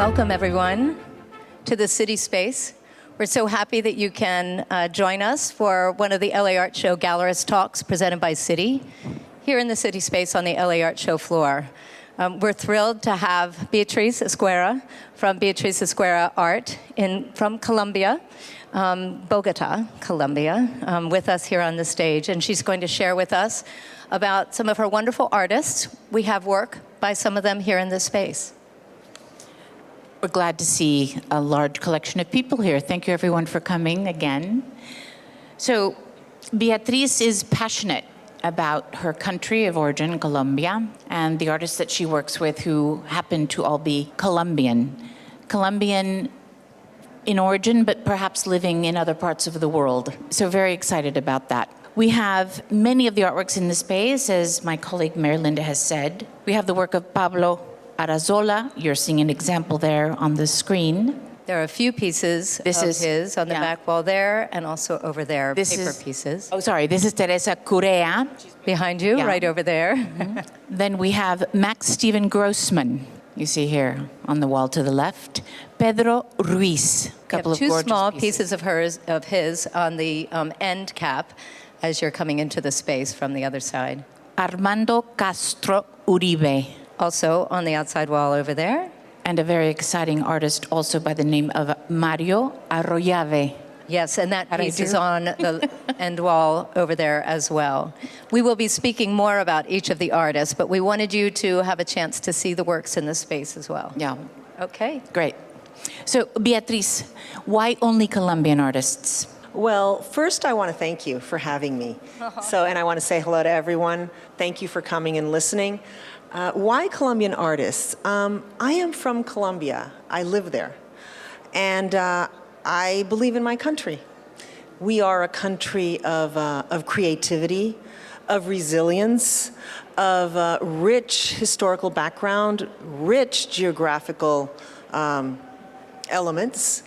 Welcome, everyone, to the Citispace. We're so happy that you can join us for one of the LA Art Show Gallerist Talks presented by Citi here in the Citispace on the LA Art Show floor. We're thrilled to have Beatriz Esguerra from Beatriz Esguerra Art from Colombia, Bogota, Colombia, with us here on the stage. And she's going to share with us about some of her wonderful artists. We have work by some of them here in this space. We're glad to see a large collection of people here. Thank you, everyone, for coming again. So Beatriz is passionate about her country of origin, Colombia, and the artists that she works with who happen to all be Colombian. Colombian in origin, but perhaps living in other parts of the world. So very excited about that. We have many of the artworks in the space, as my colleague Mary Linda has said. We have the work of Pablo Arazola. You're seeing an example there on the screen. There are a few pieces of his on the back wall there, and also over there, paper pieces. Oh, sorry, this is Teresa Correa. Behind you, right over there. Mm-hmm. Then we have Max Steven Grossman, you see here on the wall to the left. Pedro Ruiz, a couple of gorgeous two small pieces of his on the end cap as you're coming into the space from the other side. Armando Castro Uribe. Also on the outside wall over there. And a very exciting artist also by the name of Mario Arroyave. Yes, and that piece is on the end wall over there as well. We will be speaking more about each of the artists, but we wanted you to have a chance to see the works in the space as well. Yeah. Okay. Great. So, Beatriz, why only Colombian artists? Well, first I want to thank you for having me. And I want to say hello to everyone. Thank you for coming and listening. Why Colombian artists? I am from Colombia. I live there. And I believe in my country. We are a country of creativity, of resilience, of rich historical background, rich geographical elements.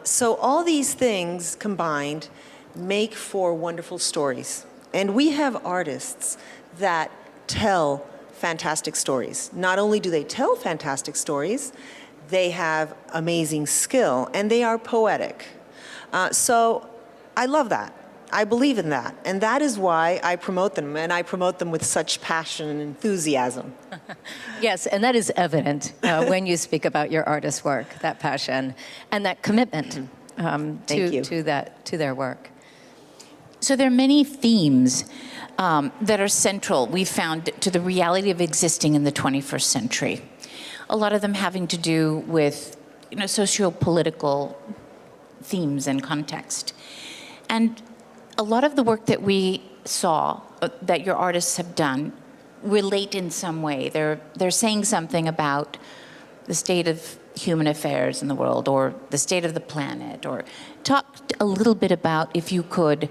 So all these things combined make for wonderful stories. And we have artists that tell fantastic stories. Not only do they tell fantastic stories, they have amazing skill, and they are poetic. So I love that. I believe in that. And that is why I promote them, and I promote them with such passion and enthusiasm. Yes, and that is evident when you speak about your artist's work, that passion and that commitment to their work. So there are many themes that are central, we found, to the reality of existing in the 21st century. A lot of them having to do with, socio-political themes and context. And a lot of the work that we saw, that your artists have done, relate in some way. They're saying something about the state of human affairs in the world, or the state of the planet, or talk a little bit about, if you could,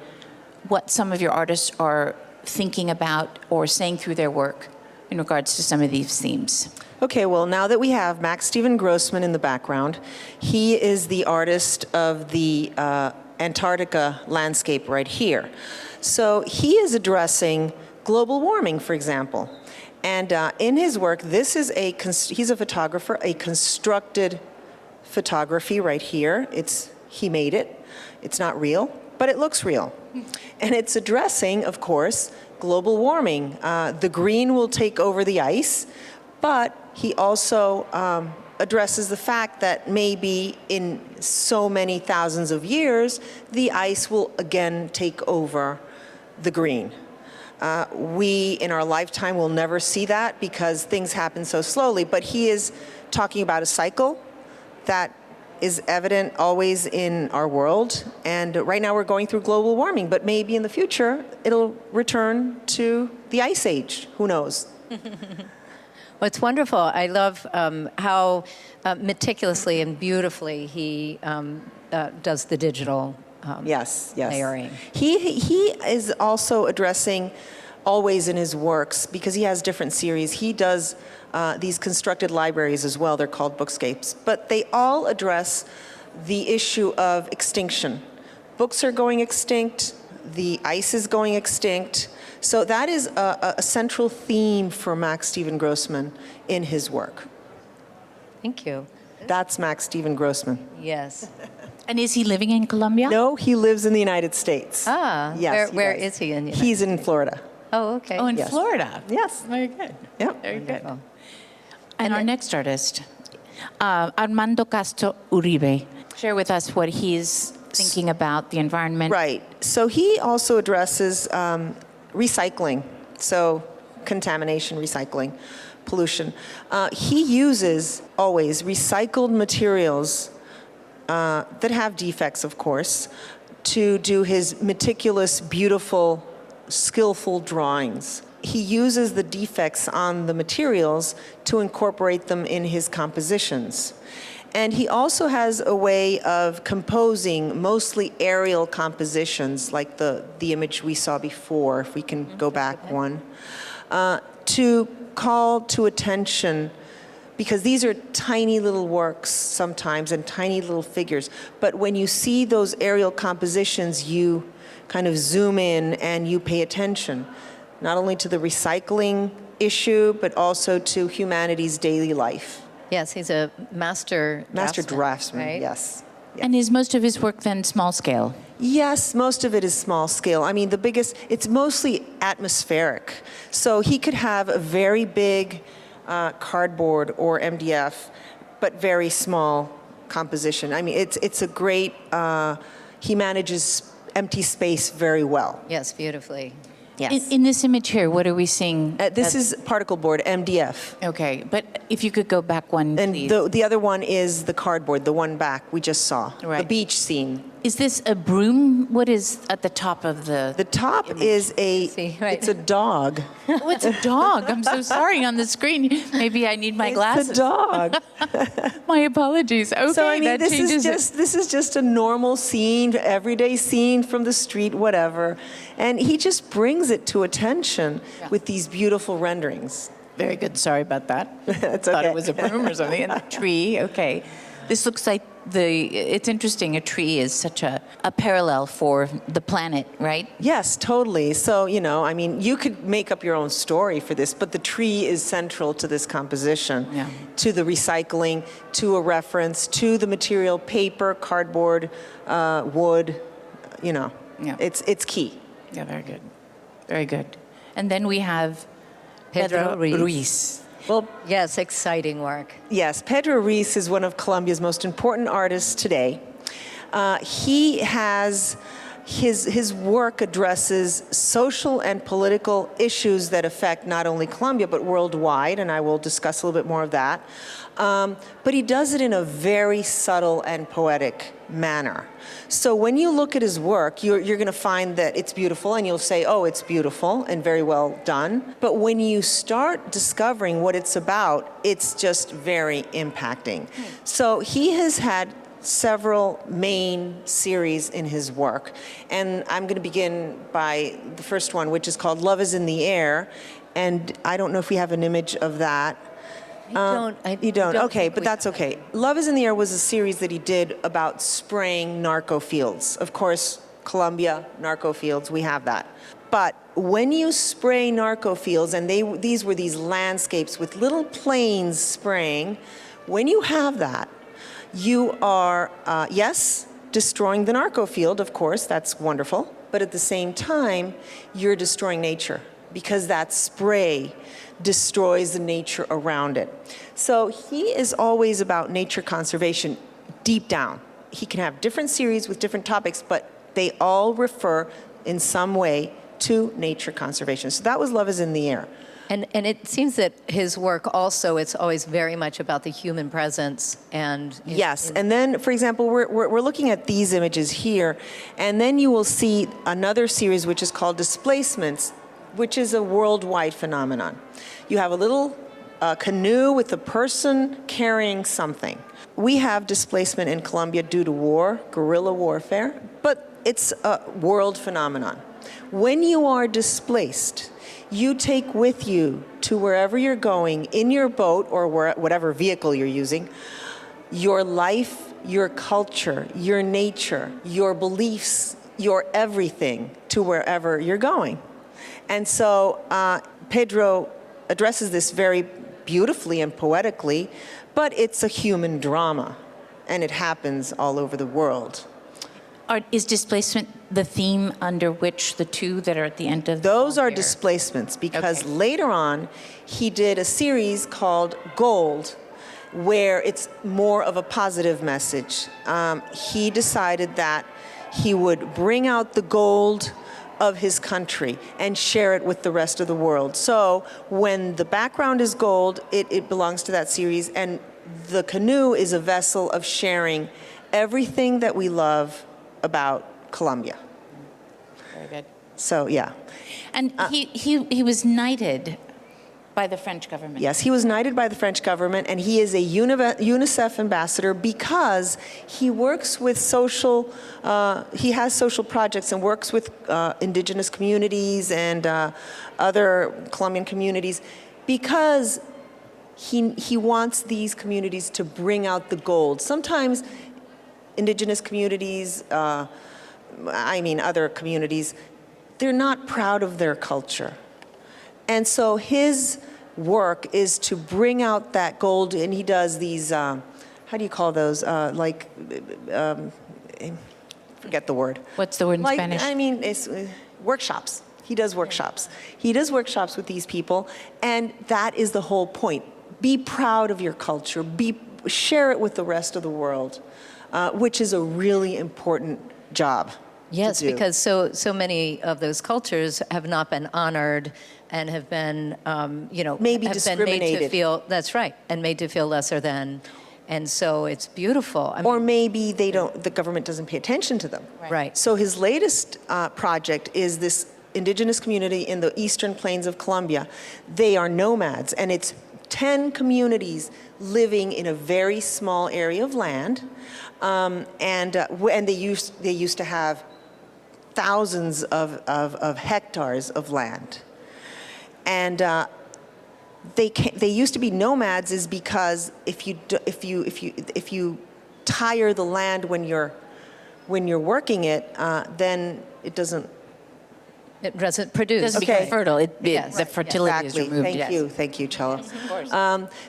what some of your artists are thinking about or saying through their work in regards to some of these themes. Okay, well, now that we have Max Steven Grossman in the background, he is the artist of the Antarctica landscape right here. So he is addressing global warming, for example. And in his work, he's a photographer, a constructed photography right here. He made it. It's not real, but it looks real. And it's addressing, of course, global warming. The green will take over the ice, but he also addresses the fact that maybe in so many thousands of years, the ice will again take over the green. We, in our lifetime, will never see that because things happen so slowly, but he is talking about a cycle that is evident always in our world. And right now we're going through global warming, but maybe in the future it'll return to the ice age. Who knows? Well, it's wonderful. I love how meticulously and beautifully he does the digital layering. He is also addressing, always in his works, because he has different series, he does these constructed libraries as well. They're called bookscapes. But they all address the issue of extinction. Books are going extinct, the ice is going extinct. So that is a central theme for Max Steven Grossman in his work. Thank you. That's Max Steven Grossman. Yes. And is he living in Colombia? No, he lives in the United States. Ah, Yes, where does. is he in the United He's in Florida. Oh, okay. Oh, in Yes. Florida. Yes. Very good. Yep. Very good. Wonderful. And our next artist, Armando Castro Uribe. Share with us what he's thinking about the environment. Right. So he also addresses recycling. So contamination, recycling, pollution. He uses always recycled materials that have defects, of course, to do his meticulous, beautiful, skillful drawings. He uses the defects on the materials to incorporate them in his compositions. And he also has a way of composing mostly aerial compositions, like the image we saw before, if we can go back one, to call to attention, because these are tiny little works sometimes and tiny little figures. But when you see those aerial compositions, you kind of zoom in and you pay attention, not only to the recycling issue, but also to humanity's daily life. Yes, he's a master draftsman, right? yes. And is most of his work then small scale? Yes, most of it is small scale. I mean, it's mostly atmospheric. So he could have a very big cardboard or MDF, but very small composition. I mean, it's a great, he manages empty space very well. Yes, beautifully. Yes. In this image here, what are we seeing? This is particle board, MDF. Okay, but if you could go back one, And please. the other one is the cardboard, the one back we just saw, the Right. beach scene. Is this a broom? What is at the top of the... The top is See, right. it's a dog. Oh, it's a dog. I'm so sorry on the screen. Maybe I need my glasses. It's a dog. My apologies. Okay, So I mean, that changes this is just a normal scene, everyday scene from the street, whatever, and he just brings it to attention with these beautiful renderings. Very good. Sorry about that. That's Thought okay. it was a broom or something. And a tree. Okay. This looks like it's interesting. A tree is such a parallel for the planet, right? Yes, totally. So, I mean, you could make up your own story for this, but the tree is central to this composition, to the recycling, to a reference, to the material, paper, cardboard, wood, Yeah. It's key. Yeah, very good. Very good. And then we have Pedro Ruiz. Ruiz. Well, Yes, exciting work. yes, Pedro Ruiz is one of Colombia's most important artists today. He has his work addresses social and political issues that affect not only Colombia but worldwide, and I will discuss a little bit more of that. But he does it in a very subtle and poetic manner. So when you look at his work, you're going to find that it's beautiful, and you'll say, oh, it's beautiful and very well done. But when you start discovering what it's about, it's just very impacting. So he has had several main series in his work. And I'm going to begin by the first one, which is called Love is in the Air. And I don't know if we have an image of that. You don't? Okay, think but we that's have. okay. Love is in the Air was a series that he did about spraying narco fields. Of course, Colombia, narco fields, we have that. But when you spray narco fields, and these were these landscapes with little planes spraying, when you have that, you are, yes, destroying the narco field, of course, that's wonderful, but at the same time, you're destroying nature because that spray destroys the nature around it. So he is always about nature conservation deep down. He can have different series with different topics, but they all refer in some way to nature conservation. So that was Love is in the Air. And it seems that his work also, it's always very much about the human presence and... Yes, and then, for example, we're looking at these images here, and then you will see another series which is called Displacements, which is a worldwide phenomenon. You have a little canoe with a person carrying something. We have displacement in Colombia due to war, guerrilla warfare, but it's a world phenomenon. When you are displaced, you take with you to wherever you're going in your boat or whatever vehicle you're using, your life, your culture, your nature, your beliefs, your everything to wherever you're going. And so Pedro addresses this very beautifully and poetically, but it's a human drama, and it happens all over the world. Is displacement the theme under which the two that are at the end of the Those poem are here? displacements, because Okay. later on, he did a series called Gold, where it's more of a positive message. He decided that he would bring out the gold of his country and share it with the rest of the world. So when the background is gold, it belongs to that series, and the canoe is a vessel of sharing everything that we love about Colombia. Very good. So yeah. And he was knighted by the French government. Yes, he was knighted by the French government, and he is a UNICEF ambassador because he works with he has social projects and works with indigenous communities and other Colombian communities, because he wants these communities to bring out the gold. Sometimes indigenous communities, other communities, they're not proud of their culture. And so his work is to bring out that gold, and he does these, how do you call those? Forget the word. What's the word in Spanish? It's workshops. He does workshops. He does workshops with these people, and that is the whole point. Be proud of your culture. Share it with the rest of the world, which is a really important job. Yes, to do. because so many of those cultures have not been honored and have been, Maybe have been made to discriminated. feel, that's right, and made to feel lesser than. And so it's beautiful. Or maybe the government doesn't pay attention to them. Right. So his latest project is this indigenous community in the eastern plains of Colombia. They are nomads, and it's 10 communities living in a very small area of land, and they used to have thousands of hectares of land, and they used to be nomads is because if you tire the land when you're working it, then it doesn't. It doesn't produce. Doesn't Okay. become fertile. Yes. The fertility is removed. Thank you, Chella.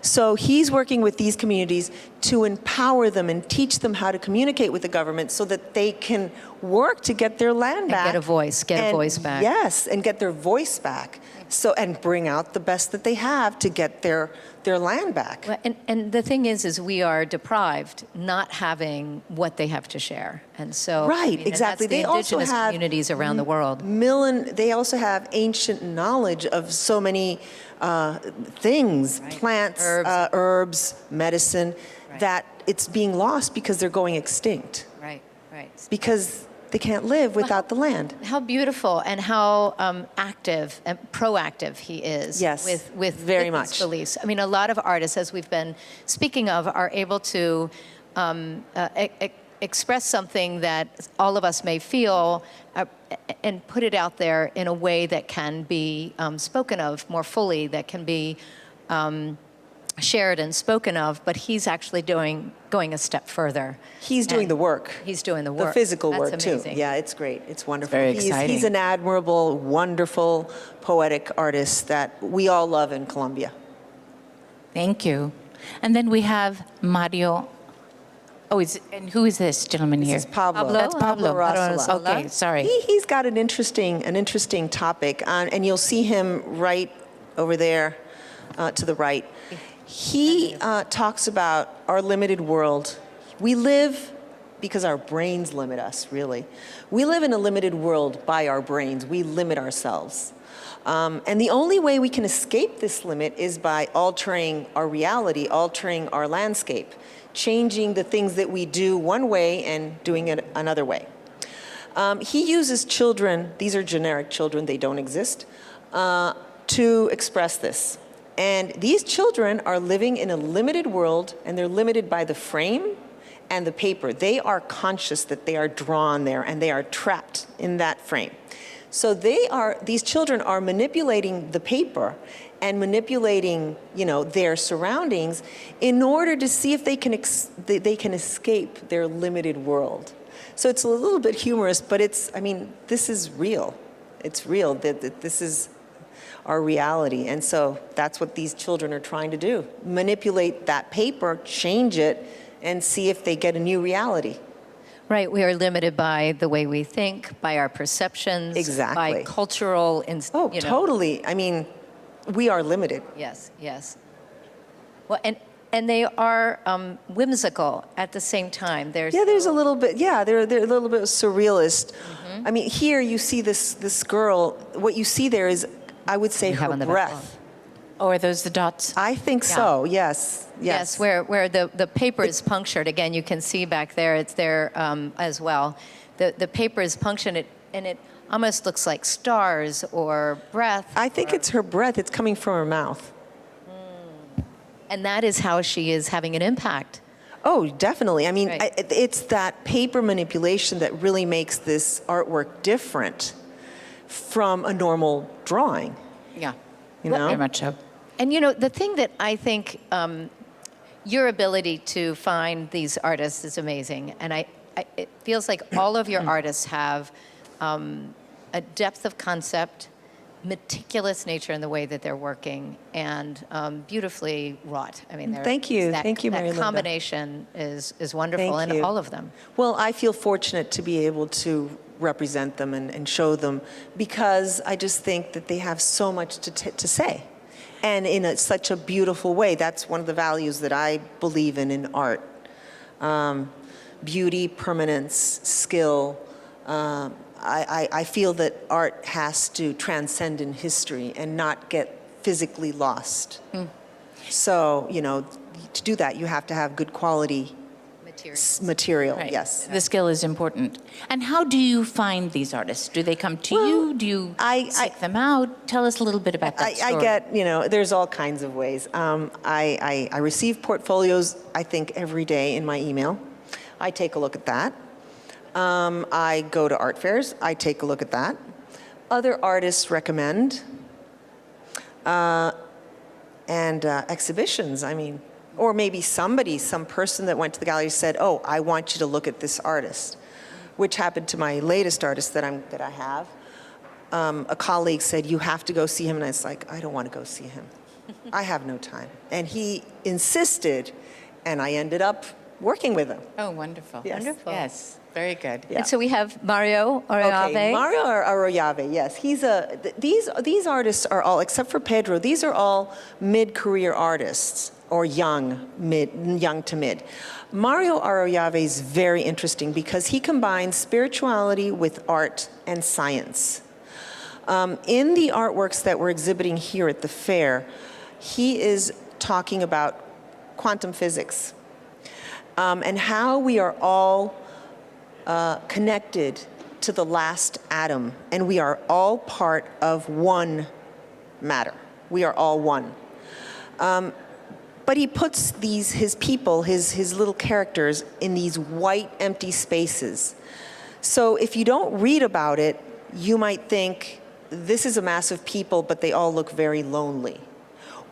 So he's working with these communities to empower them and teach them how to communicate with the government so that they can work to get their land back. Get a voice back. Yes, and get their voice back. So, and bring out the best that they have to get their land back. Well, and the thing is we are deprived not having what they have to share. And so, Right, and exactly. that's the They also indigenous have communities around the world. They also have ancient knowledge of so many things, plants, herbs, medicine, that it's being lost because they're going extinct. Right. Because they can't live without the land. How beautiful and how active and proactive he is. Yes, with very his much. beliefs. I mean, a lot of artists, as we've been speaking of, are able to express something that all of us may feel and put it out there in a way that can be spoken of more fully, that can be shared and spoken of, but he's actually going a step further. He's doing the work. He's doing the work. The physical That's work, amazing. too. Yeah, it's great. It's wonderful. very He's exciting. an admirable, wonderful, poetic artist that we all love in Colombia. Thank you. And then we have Mario. And who is this gentleman here? This is Pablo. Pablo? That's Pablo. Rasola. Okay, sorry. He's got an interesting topic, and you'll see him right over there to the right. He talks about our limited world. We live because our brains limit us, really. We live in a limited world by our brains. We limit ourselves. And the only way we can escape this limit is by altering our reality, altering our landscape, changing the things that we do one way and doing it another way. He uses children, these are generic children, they don't exist, to express this. And these children are living in a limited world, and they're limited by the frame and the paper. They are conscious that they are drawn there, and they are trapped in that frame. So these children are manipulating the paper and manipulating, their surroundings in order to see if they can escape their limited world. So it's a little bit humorous, but this is real. It's real. This is our reality. And so that's what these children are trying to do. Manipulate that paper, change it, and see if they get a new reality. Right, we are limited by the way we think, by our perceptions, Exactly. by cultural, Oh, totally. I mean, we are limited. Yes, yes. Well, and they are whimsical at the same time. There's a little bit, they're a little bit surrealist. Mm-hmm. I mean, here you see this girl, what you see there is, I would say, her breath. Oh, are those the dots? I think so, yes. Yes, where the paper is punctured. Again, you can see back there, it's there as well. The paper is punctured, and it almost looks like stars or breath. I think it's her breath. It's coming from her mouth. And that is how she is having an impact. Oh, definitely. I mean, Right. it's that paper manipulation that really makes this artwork different from a normal drawing. Yeah. You know? Very much so. And the thing that I think your ability to find these artists is amazing. And it feels like all of your artists have a depth of concept, meticulous nature in the way that they're working, and beautifully wrought. I mean, Thank you, Mary That Linda. combination is wonderful Thank in you. all of them. Well, I feel fortunate to be able to represent them and show them, because I just think that they have so much to say. And in such a beautiful way. That's one of the values that I believe in art. Beauty, permanence, skill. I feel that art has to transcend in history and not get physically lost. So, to do that, you have to have good quality material. Right. Yes. The skill is important. And how do you find these artists? Do they come to you? Do you seek them out? Tell us a little bit about that story. I get, there's all kinds of ways. I receive portfolios, I think, every day in my email. I take a look at that. I go to art fairs. I take a look at that. Other artists recommend. And exhibitions, or maybe some person that went to the gallery said, oh, I want you to look at this artist, which happened to my latest artist that I have. A colleague said, you have to go see him. And I was like, I don't want to go see him. I have no time. And he insisted, and I ended up working with him. Oh, wonderful. Yes. Wonderful. Yes, very good. Yeah. And so we have Mario Arroyave. Okay, Mario Arroyave, yes. These artists are all, except for Pedro, these are all mid-career artists, or young to mid. Mario Arroyave is very interesting because he combines spirituality with art and science. In the artworks that we're exhibiting here at the fair, he is talking about quantum physics and how we are all connected to the last atom, and we are all part of one matter. We are all one. But he puts his people, his little characters, in these white, empty spaces. So if you don't read about it, you might think, this is a mass of people, but they all look very lonely.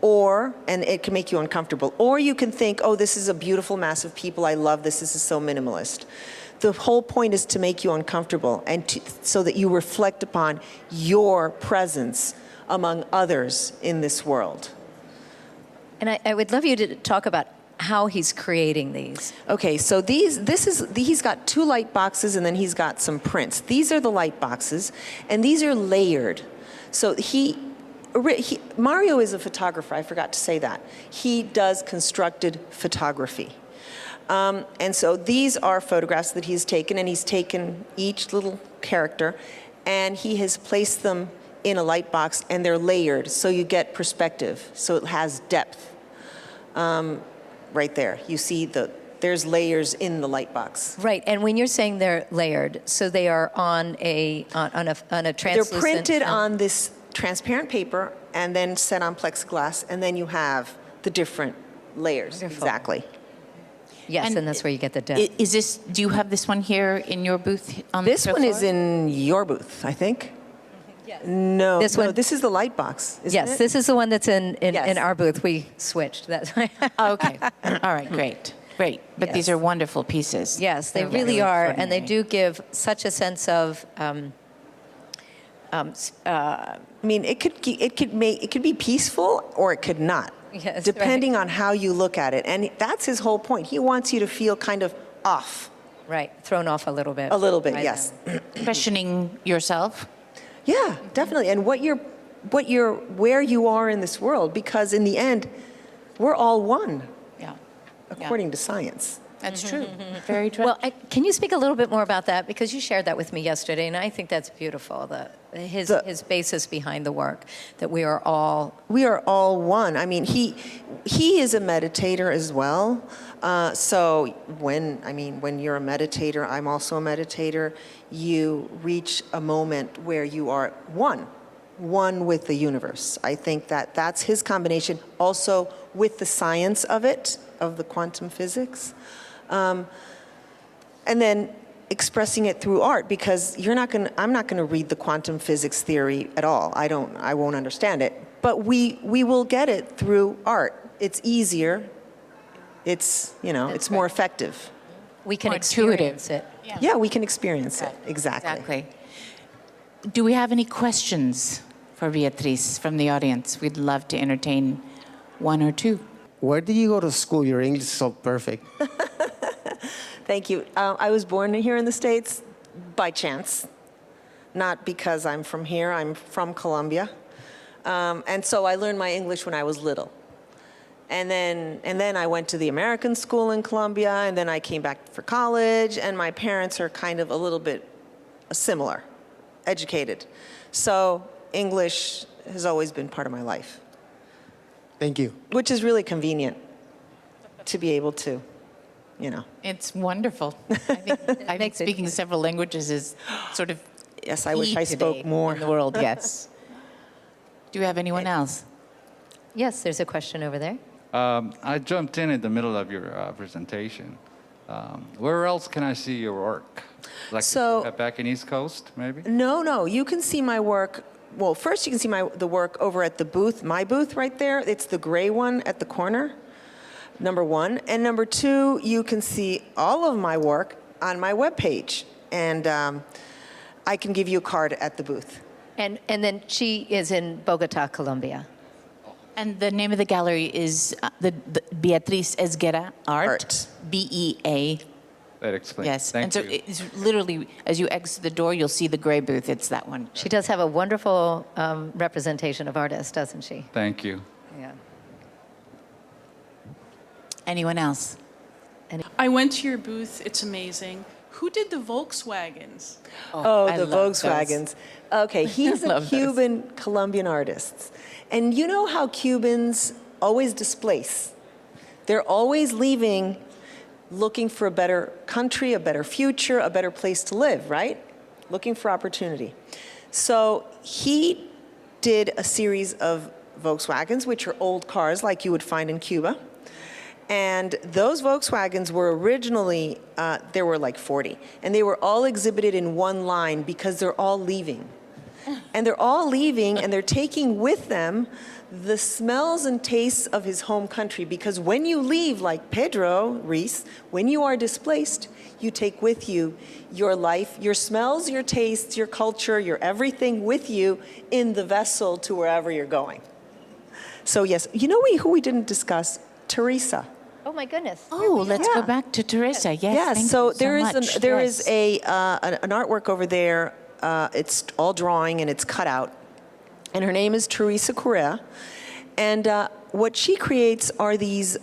And it can make you uncomfortable. Or you can think, oh, this is a beautiful mass of people, I love this is so minimalist. The whole point is to make you uncomfortable, and so that you reflect upon your presence among others in this world. And I would love you to talk about how he's creating these. Okay, so he's got 2 light boxes, and then he's got some prints. These are the light boxes, and these are layered. So Mario is a photographer, I forgot to say that. He does constructed photography. And so these are photographs that he's taken, and he's taken each little character, and he has placed them in a light box, and they're layered, so you get perspective, so it has depth. Right there, you see there's layers in the light box. Right, and when you're saying they're layered, so they are on a translucent. They're printed on this transparent paper and then set on plexiglass, and then you have the different layers. Wonderful. Exactly. Yes, and that's where you get the depth. Do you have this one here in your booth on This the one floor? is in your booth, I think. Yes. No, This no, one- this is the light box, isn't Yes, it? this is the one that's in Yes. our booth. We switched. That's why. Okay. All right, great. But these Yes. are wonderful pieces. Yes, they They're really are, and they extraordinary. do give such a sense of I mean, it could be peaceful or it could not, Yes, depending on how you look at it. And that's his whole point. He wants you to feel kind of off Right, thrown off a little bit. a little bit. by Yes. them. Questioning yourself? Yeah, definitely. And where you are in this world, because in the end, we're all one, Yeah. according to science. That's true. Very true. Well, can you speak a little bit more about that? Because you shared that with me yesterday, and I think that's beautiful, his basis behind the work, that we are all one. I mean, he is a meditator as well. So when you're a meditator, I'm also a meditator. You reach a moment where you are one with the universe. I think that's his combination. Also with the science of it, of the quantum physics, and then expressing it through art, because I'm not going to read the quantum physics theory at all. I won't understand it. But we will get it through art. It's easier. It's more effective. we can More experience it. Yeah, we can experience it. Exactly. Exactly. Do we have any questions for Beatriz from the audience? We'd love to entertain one or two. Where did you go to school? Your English is so perfect. Thank you. I was born here in the States by chance, not because I'm from here. I'm from Colombia. And so I learned my English when I was little. And then I went to the American school in Colombia, and then I came back for college, and my parents are kind of a little bit similar, educated. So English has always been part of my life, Thank you. which is really convenient to be able to, It's wonderful. I think speaking several languages is sort of Yes, I wish key I spoke today more. in the world. Yes. Do you have anyone else? Yes, there's a question over there. I jumped in the middle of your presentation. Where else can I see your work? Like So- back in East Coast, maybe? No, you can see my work. Well, first you can see the work over at the booth, my booth right there. It's the gray one at the corner, number one. And number two, you can see all of my work on my webpage. And I can give you a card at the booth. And then she is in Bogota, Colombia. And the name of the gallery is the Beatriz Esguerra Art. Art. BEA. That explains. Yes. Thank and so you. it's literally, as you exit the door, you'll see the gray booth. It's that one. She does have a wonderful representation of artists, doesn't she? Thank you. Yeah. Anyone else? I went to your booth. It's amazing. Who did the Volkswagens? Oh, I the love those. Volkswagens. Okay, he's a love those. Cuban Colombian artist. And you know how Cubans always displace? They're always leaving, looking for a better country, a better future, a better place to live, right? Looking for opportunity. So he did a series of Volkswagens, which are old cars like you would find in Cuba. And those Volkswagens were originally, there were like 40, and they were all exhibited in one line because they're all leaving. And they're all leaving, and they're taking with them the smells and tastes of his home country, because when you leave, like Pedro Reese, when you are displaced, you take with you your life, your smells, your tastes, your culture, your everything with you in the vessel to wherever you're going. So yes, you know who we didn't discuss? Teresa. Oh my goodness. Oh, let's go Yeah. back to Teresa. Yes. Yes, thank so you so there is much. there is Yes. an artwork over there. It's all drawing and it's cut out, and her name is Teresa Correa. And what she creates are these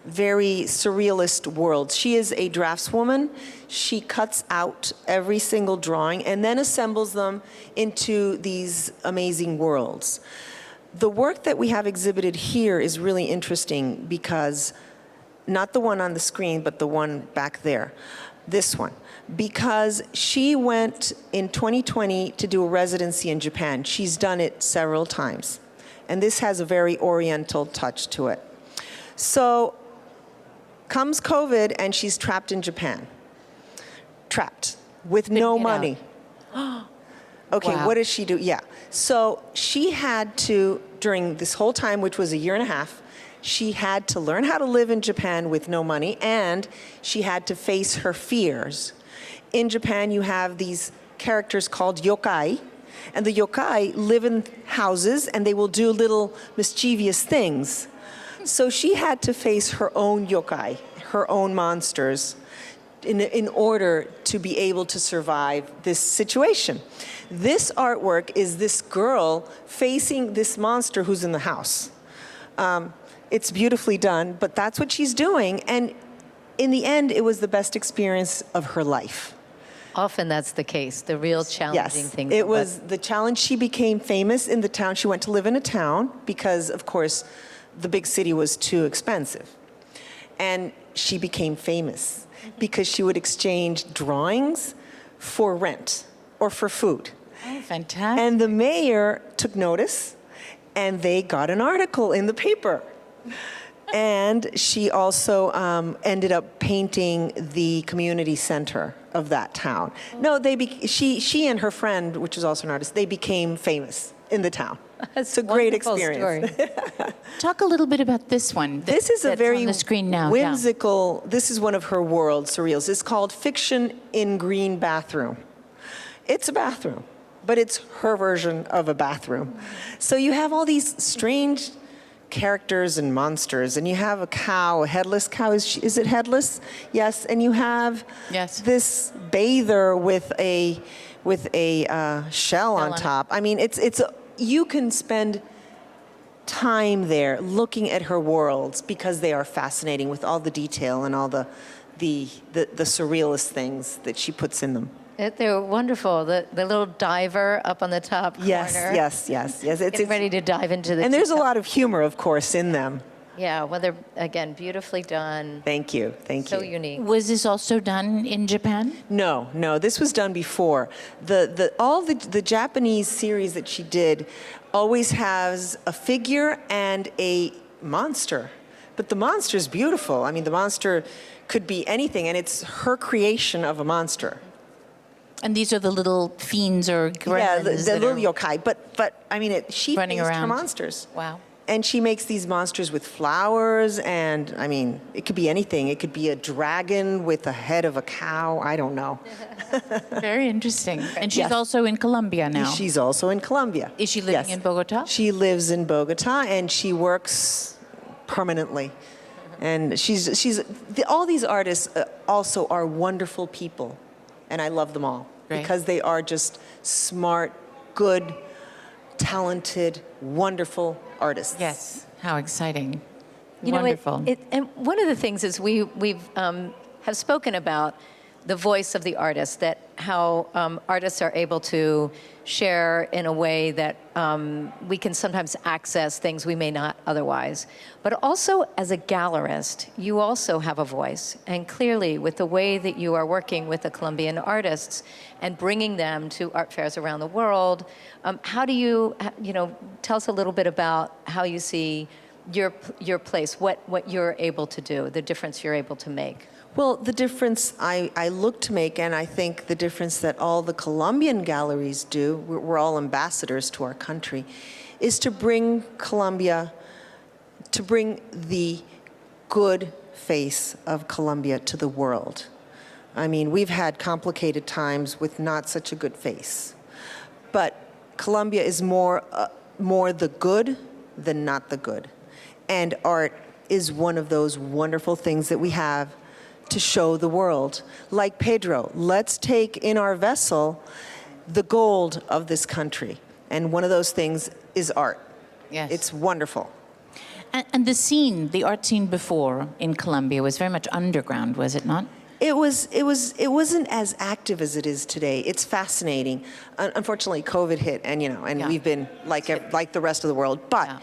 very surrealist worlds. She is a draftswoman. She cuts out every single drawing and then assembles them into these amazing worlds. The work that we have exhibited here is really interesting because, not the one on the screen, but the one back there, this one, because she went in 2020 to do a residency in Japan. She's done it several times, and this has a very oriental touch to it. So comes COVID, and she's trapped in Japan. Trapped, with no get out. money. Okay, Wow. what does she do? Yeah. So she had to, during this whole time, which was a year and a half, she had to learn how to live in Japan with no money, and she had to face her fears. In Japan, you have these characters called yokai, And the yokai live in houses, and they will do little mischievous things. So she had to face her own yokai, her own monsters, in order to be able to survive this situation. This artwork is this girl facing this monster who's in the house. It's beautifully done, but that's what she's doing. And in the end, it was the best experience of her life. Often that's the case, the real challenging Yes, things. it was the challenge. She became famous in the town. She went to live in a town because, of course, the big city was too expensive. And she became famous because she would exchange drawings for rent or for food. Oh, fantastic. And the mayor took notice, and they got an article in the paper. And she also ended up painting the community center of that town. No, she and her friend, which is also an artist, they became famous in the town. It's a great Wonderful experience. Story. Talk a little bit about this one. This is a that's very on the screen now. whimsical, this is one of her world surreals. It's called Fiction in Green Bathroom. It's a bathroom, but it's her version of a bathroom. So you have all these strange characters and monsters, and you have a cow, a headless cow. Is it headless? Yes. And you have this bather with a shell on top. I mean, you can spend time there looking at her worlds because they are fascinating with all the detail and all the surrealist things that she puts in them. They're wonderful. The little diver up on the top corner. Yes. It's ready to dive into the. And there's a lot of humor, of course, in them. Yeah, well, they're, again, beautifully done. Thank you. So unique. Was this also done in Japan? No, this was done before. All the Japanese series that she did always has a figure and a monster. But the monster is beautiful. I mean, the monster could be anything, and it's her creation of a monster. And these are the little fiends or gremlins the little yokai. But I mean, she running faced around. her monsters. Wow. And she makes these monsters with flowers, and I mean, it could be anything. It could be a dragon with the head of a cow. I don't know. Very interesting. And she's also in Colombia now. She's also in Colombia. Is she living in Bogota? She lives in Bogota, and she works permanently. And all these artists also are wonderful people, and I love them all. Great. Because they are just smart, good, talented, wonderful artists. Yes. How exciting. You Wonderful. know, and one of the things is we've have spoken about the voice of the artist, that how artists are able to share in a way that we can sometimes access things we may not otherwise. But also, as a gallerist, you also have a voice. And clearly, with the way that you are working with the Colombian artists and bringing them to art fairs around the world, how do you tell us a little bit about how you see your place, what you're able to do, the difference you're able to make? Well, the difference I look to make, and I think the difference that all the Colombian galleries do, we're all ambassadors to our country, is to bring Colombia, to bring the good face of Colombia to the world. I mean, we've had complicated times with not such a good face. But Colombia is more the good than not the good. And art is one of those wonderful things that we have to show the world. Like Pedro, let's take in our vessel the gold of this country. And one of those things is art. Yes. It's wonderful. And the art scene before in Colombia was very much underground, was it not? It wasn't as active as it is today. It's fascinating. Unfortunately, COVID hit, and we've been like the rest of the world. But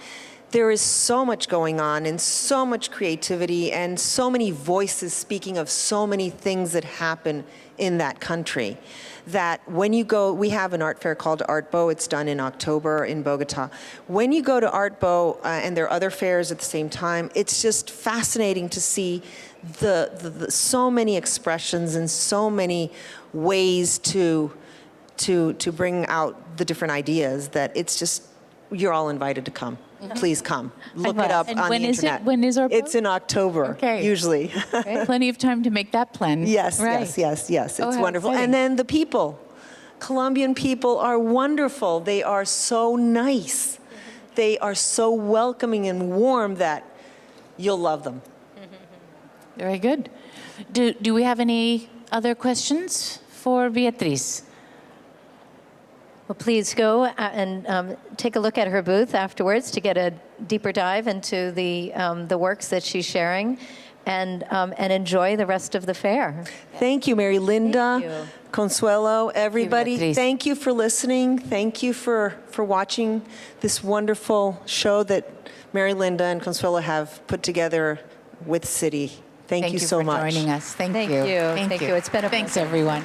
there is so much going on, and so much creativity, and so many voices speaking of so many things that happen in that country, that when you go, we have an art fair called Artbo. It's done in October in Bogota. When you go to Artbo, and there are other fairs at the same time, it's just fascinating to see the so many expressions and so many ways to bring out the different ideas, that it's just, you're all invited to come. Please come. Look it up And on when the is it? internet. When is our It's in October, usually. Plenty of time to make that plan. Yes, Right. yes. It's how wonderful. exciting. And then the people. Colombian people are wonderful. They are so nice. They are so welcoming and warm that you'll love them. Very good. Do we have any other questions for Beatriz? Well, please go and take a look at her booth afterwards to get a deeper dive into the works that she's sharing, and enjoy the rest of the fair. Thank you, Mary Linda, Thank you. Consuelo, everybody. Beatriz. Thank you for listening. Thank you for watching this wonderful show that Mary Linda and Consuelo have put together with Citi. Thank you so for much. joining us. Thank Thank you. you. Thank you. It's been a Thanks, pleasure. everyone.